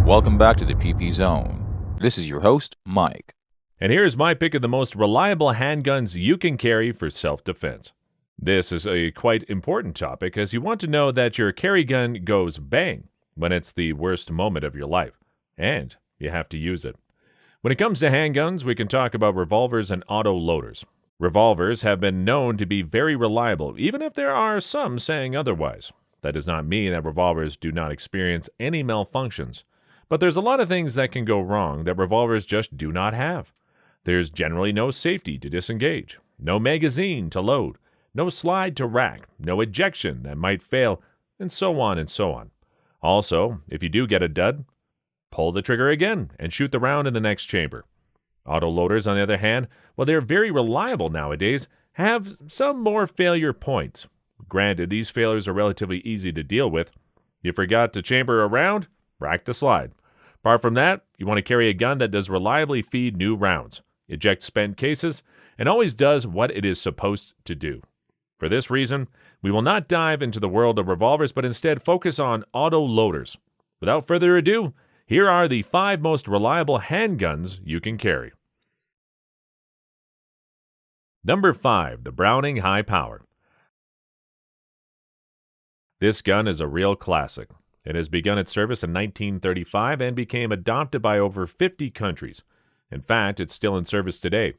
Welcome back to the PP Zone. This is your host, Mike. And here's my pick of the most reliable handguns you can carry for self-defense. This is a quite important topic as you want to know that your carry gun goes bang when it's the worst moment of your life, and you have to use it. When it comes to handguns, we can talk about revolvers and autoloaders. Revolvers have been known to be very reliable, even if there are some saying otherwise. That does not mean that revolvers do not experience any malfunctions, but there's a lot of things that can go wrong that revolvers just do not have. There's generally no safety to disengage, no magazine to load, no slide to rack, no ejection that might fail, and so on and so on. Also, if you do get a dud, pull the trigger again and shoot the round in the next chamber. Autoloaders, on the other hand, while they're very reliable nowadays, have some more failure points. Granted, these failures are relatively easy to deal with. You forgot to chamber a round? Rack the slide. Apart from that, you want to carry a gun that does reliably feed new rounds, eject spent cases, and always does what it is supposed to do. For this reason, we will not dive into the world of revolvers, but instead focus on autoloaders. Without further ado, here are the 5 most reliable handguns you can carry. Number 5, the Browning High Power. This gun is a real classic. It has begun its service in 1935 and became adopted by over 50 countries. In fact, it's still in service today.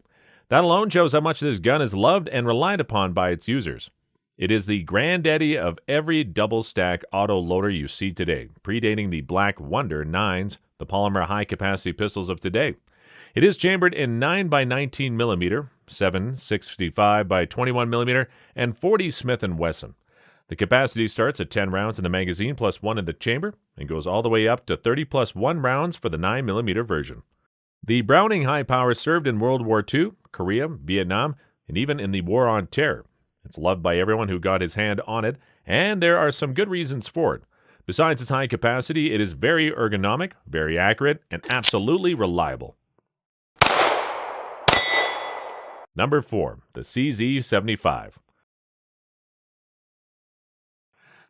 That alone shows how much this gun is loved and relied upon by its users. It is the granddaddy of every double-stack autoloader you see today, predating the Black Wonder 9s, the polymer high-capacity pistols of today. It is chambered in 9x19mm, 7.65x21mm, and 40 Smith & Wesson. The capacity starts at 10 rounds in the magazine plus 1 in the chamber and goes all the way up to 30 plus 1 rounds for the 9mm version. The Browning High Power served in World War II, Korea, Vietnam, and even in the War on Terror. It's loved by everyone who got his hand on it, and there are some good reasons for it. Besides its high capacity, it is very ergonomic, very accurate, and absolutely reliable. Number 4, the CZ75.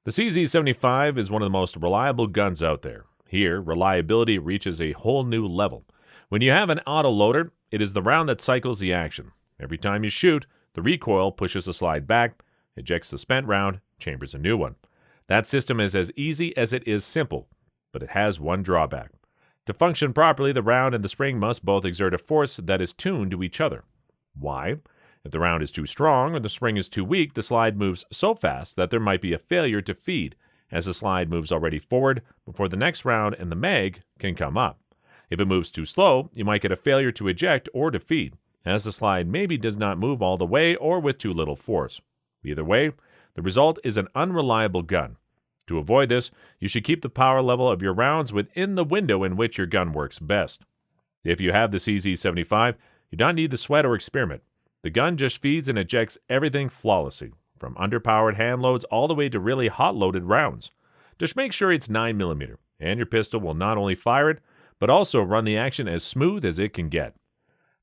The CZ75 is one of the most reliable guns out there. Here, reliability reaches a whole new level. When you have an autoloader, it is the round that cycles the action. Every time you shoot, the recoil pushes the slide back, ejects the spent round, chambers a new one. That system is as easy as it is simple, but it has one drawback. To function properly, the round and the spring must both exert a force that is tuned to each other. Why? If the round is too strong or the spring is too weak, the slide moves so fast that there might be a failure to feed, as the slide moves already forward before the next round and the mag can come up. If it moves too slow, you might get a failure to eject or to feed, as the slide maybe does not move all the way or with too little force. Either way, the result is an unreliable gun. To avoid this, you should keep the power level of your rounds within the window in which your gun works best. If you have the CZ75, you don't need to sweat or experiment. The gun just feeds and ejects everything flawlessly, from underpowered hand loads all the way to really hot-loaded rounds. Just make sure it's 9mm, and your pistol will not only fire it, but also run the action as smooth as it can get.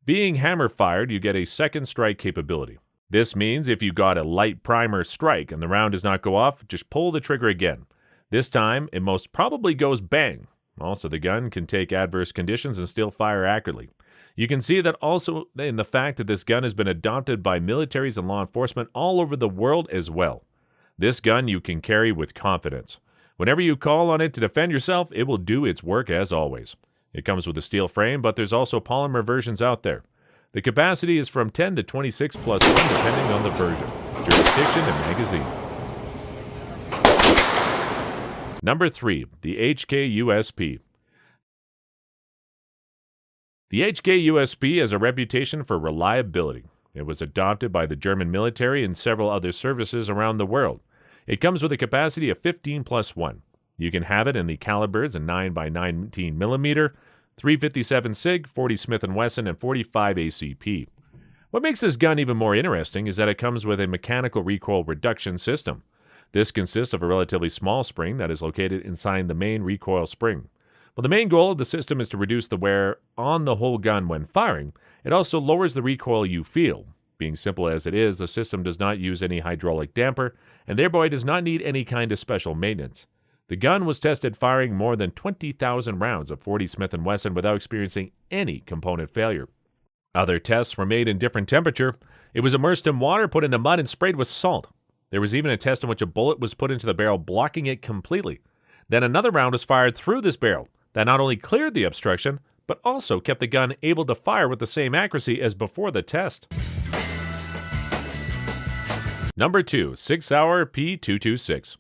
Being hammer-fired, you get a second strike capability. This means if you got a light primer strike and the round does not go off, just pull the trigger again. This time, it most probably goes bang. Also, the gun can take adverse conditions and still fire accurately. You can see that also in the fact that this gun has been adopted by militaries and law enforcement all over the world as well. This gun you can carry with confidence. Whenever you call on it to defend yourself, it will do its work as always. It comes with a steel frame, but there's also polymer versions out there. The capacity is from 10 to 26 plus 1 depending on the version, jurisdiction, and magazine. Number 3, the HK-USP. The HK-USP has a reputation for reliability. It was adopted by the German military and several other services around the world. It comes with a capacity of 15 plus 1. You can have it in the calibers of 9x19mm, 357 SIG, 40 Smith & Wesson, and 45 ACP. What makes this gun even more interesting is that it comes with a mechanical recoil reduction system. This consists of a relatively small spring that is located inside the main recoil spring. While the main goal of the system is to reduce the wear on the whole gun when firing, it also lowers the recoil you feel. Being simple as it is, the system does not use any hydraulic damper and thereby does not need any kind of special maintenance. The gun was tested firing more than 20,000 rounds of .40 Smith & Wesson without experiencing any component failure. Other tests were made in different temperature. It was immersed in water, put into mud, and sprayed with salt. There was even a test in which a bullet was put into the barrel, blocking it completely. Then another round was fired through this barrel that not only cleared the obstruction, but also kept the gun able to fire with the same accuracy as before the test. Number 2. 6-Hour P226.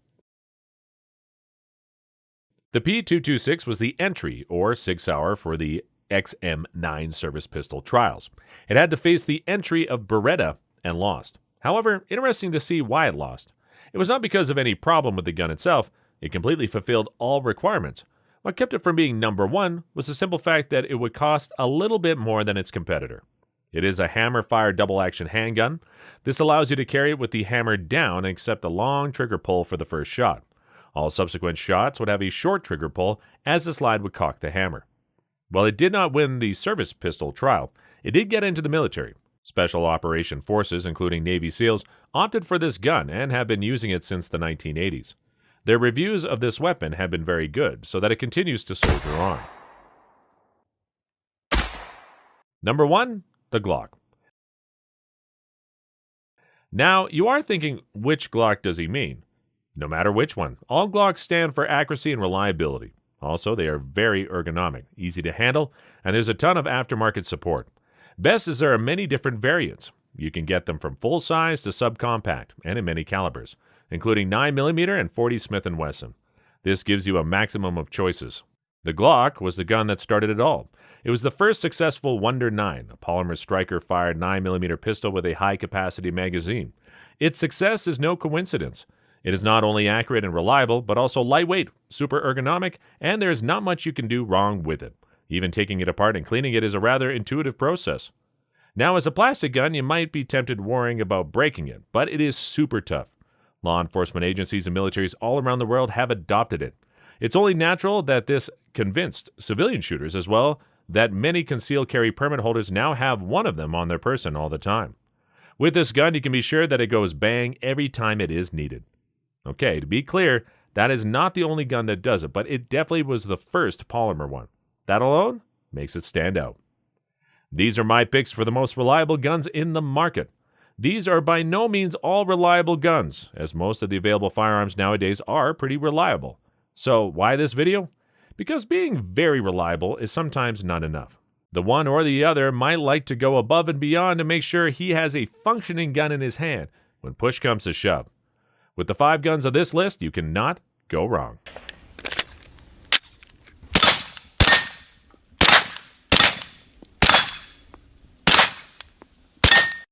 The P226 was the entry, or 6-hour, for the XM9 service pistol trials. It had to face the entry of Beretta and lost. However, interesting to see why it lost. It was not because of any problem with the gun itself. It completely fulfilled all requirements. What kept it from being number 1 was the simple fact that it would cost a little bit more than its competitor. It is a hammer-fire double-action handgun. This allows you to carry it with the hammer down and accept a long trigger pull for the first shot. All subsequent shots would have a short trigger pull as the slide would cock the hammer. While it did not win the service pistol trial, it did get into the military. Special Operation Forces, including Navy SEALs, opted for this gun and have been using it since the 1980s. Their reviews of this weapon have been very good, so that it continues to soldier on. Number 1. The Glock. Now, you are thinking, which Glock does he mean? No matter which one, all Glocks stand for accuracy and reliability. Also, they are very ergonomic, easy to handle, and there's a ton of aftermarket support. Best is there are many different variants. You can get them from full size to subcompact, and in many calibers, including 9mm and .40 Smith & Wesson. This gives you a maximum of choices. The Glock was the gun that started it all. It was the first successful Wonder 9, a polymer striker-fired 9mm pistol with a high-capacity magazine. Its success is no coincidence. It is not only accurate and reliable, but also lightweight, super ergonomic, and there is not much you can do wrong with it. Even taking it apart and cleaning it is a rather intuitive process. Now, as a plastic gun, you might be tempted worrying about breaking it, but it is super tough. Law enforcement agencies and militaries all around the world have adopted it. It's only natural that this convinced civilian shooters as well that many concealed carry permit holders now have one of them on their person all the time. With this gun, you can be sure that it goes bang every time it is needed. Okay, to be clear, that is not the only gun that does it, but it definitely was the first polymer one. That alone makes it stand out. These are my picks for the most reliable guns in the market. These are by no means all reliable guns, as most of the available firearms nowadays are pretty reliable. So why this video? Because being very reliable is sometimes not enough. The one or the other might like to go above and beyond to make sure he has a functioning gun in his hand when push comes to shove. With the 5 guns of this list, you cannot go wrong.